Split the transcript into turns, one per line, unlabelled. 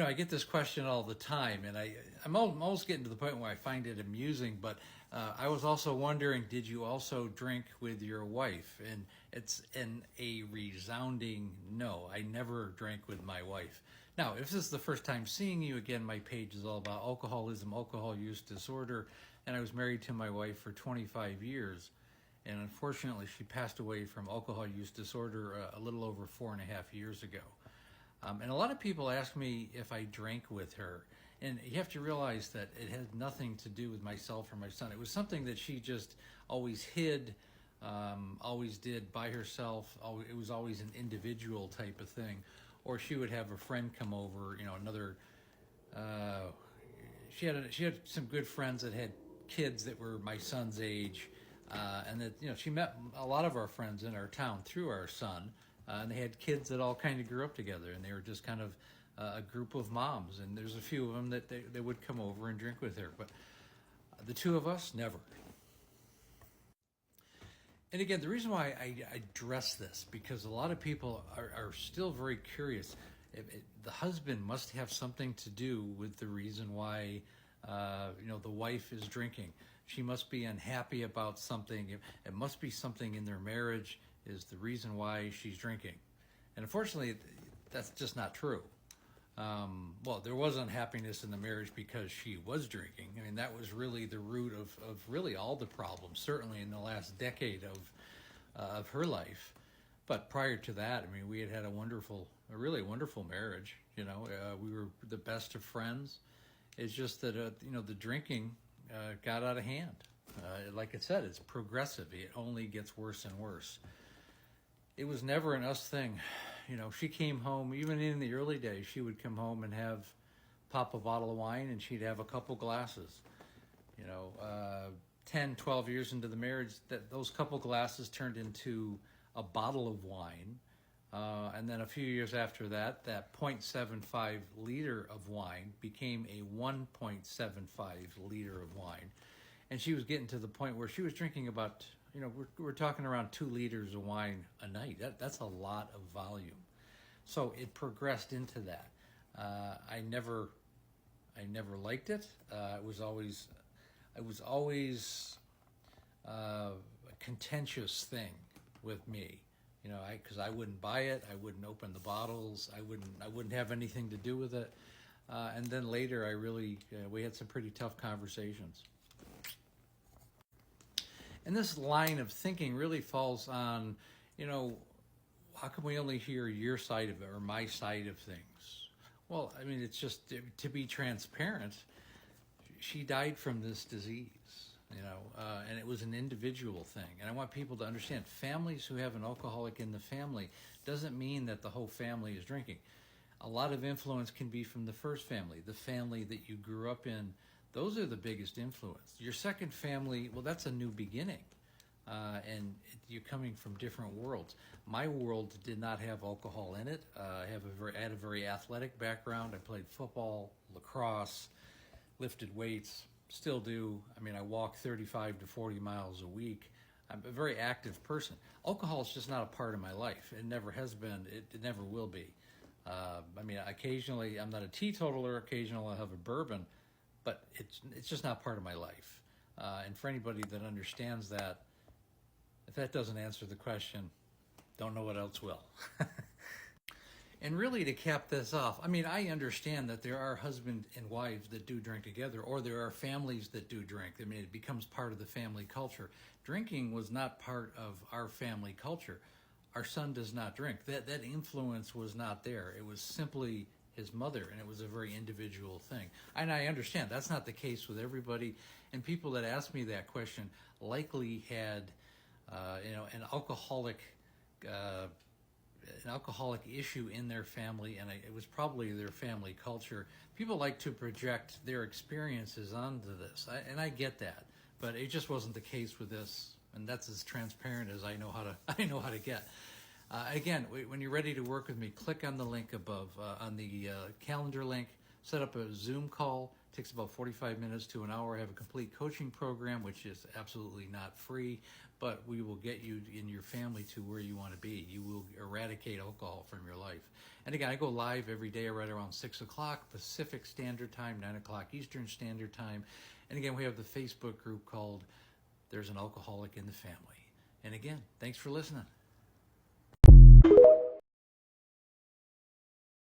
I get this question all the time, and I'm almost getting to the point where I find it amusing. But I was also wondering, did you also drink with your wife? And it's a resounding no. I never drank with my wife. Now, if this is the first time seeing you, again, my page is all about alcoholism, alcohol use disorder, and I was married to my wife for 25 years. And unfortunately, she passed away from alcohol use disorder a little over 4.5 years ago. And a lot of people ask me if I drank with her. And you have to realize that it had nothing to do with myself or my son. It was something that she just always hid, always did by herself. It was always an individual type of thing. Or she would have a friend come over, another. She had some good friends that had kids that were my son's age. And that she met a lot of our friends in our town through our son, and they had kids that all kind of grew up together, and they were just kind of a group of moms. And there's a few of them that they would come over and drink with her, but the two of us never. And again, the reason why I address this, because a lot of people are still very curious. The husband must have something to do with the reason why the wife is drinking. She must be unhappy about something. It must be something in their marriage is the reason why she's drinking. And unfortunately, that's just not true. Well, there was unhappiness in the marriage because she was drinking. I mean, that was really the root of really all the problems, certainly in the last decade of her life. But prior to that, I mean, we had a really wonderful marriage. We were the best of friends. It's just that, the drinking got out of hand. Like I said, it's progressive. It only gets worse and worse. It was never an us thing. She came home, even in the early days, she would come home and pop a bottle of wine, and she'd have a couple glasses. 10, 12 years into the marriage, those couple glasses turned into a bottle of wine. And then a few years after that 0.75 liter of wine became a 1.75 liter of wine. And she was getting to the point where she was drinking about, we're talking around 2 liters of wine a night. That's a lot of volume. So it progressed into that. I never liked it. It was always a contentious thing with me. Because I wouldn't buy it, I wouldn't open the bottles, I wouldn't have anything to do with it. And then later, we had some pretty tough conversations. And this line of thinking really falls on, how come we only hear your side of it or my side of things? Well, I mean, it's just to be transparent. She died from this disease. And it was an individual thing. And I want people to understand, families who have an alcoholic in the family doesn't mean that the whole family is drinking. A lot of influence can be from the first family, the family that you grew up in. Those are the biggest influence. Your second family, well, that's a new beginning. And you're coming from different worlds. My world did not have alcohol in it. I had a very athletic background. I played football, lacrosse, lifted weights. Still do. I mean, I walk 35 to 40 miles a week. I'm a very active person. Alcohol is just not a part of my life. It never has been. It never will be. I mean, occasionally, I'm not a teetotaler. Occasionally, I'll have a bourbon, but it's just not part of my life. And for anybody that understands that, if that doesn't answer the question, don't know what else will. And really, to cap this off, I mean, I understand that there are husband and wives that do drink together, or there are families that do drink. I mean, it becomes part of the family culture. Drinking was not part of our family culture. Our son does not drink. That influence was not there. It was simply his mother, and it was a very individual thing. And I understand that's not the case with everybody. And people that ask me that question likely had, an alcoholic issue in their family, and it was probably their family culture. People like to project their experiences onto this, and I get that, but it just wasn't the case with this, and that's as transparent as I know how to get. Again, when you're ready to work with me, click on the link above, on the calendar link, set up a Zoom call, takes about 45 minutes to an hour. I have a complete coaching program, which is absolutely not free, but we will get you and your family to where you want to be. You will eradicate alcohol from your life. And again, I go live every day right around 6 o'clock Pacific Standard Time, 9 o'clock Eastern Standard Time. And again, we have the Facebook group called There's an Alcoholic in the Family. And again, thanks for listening.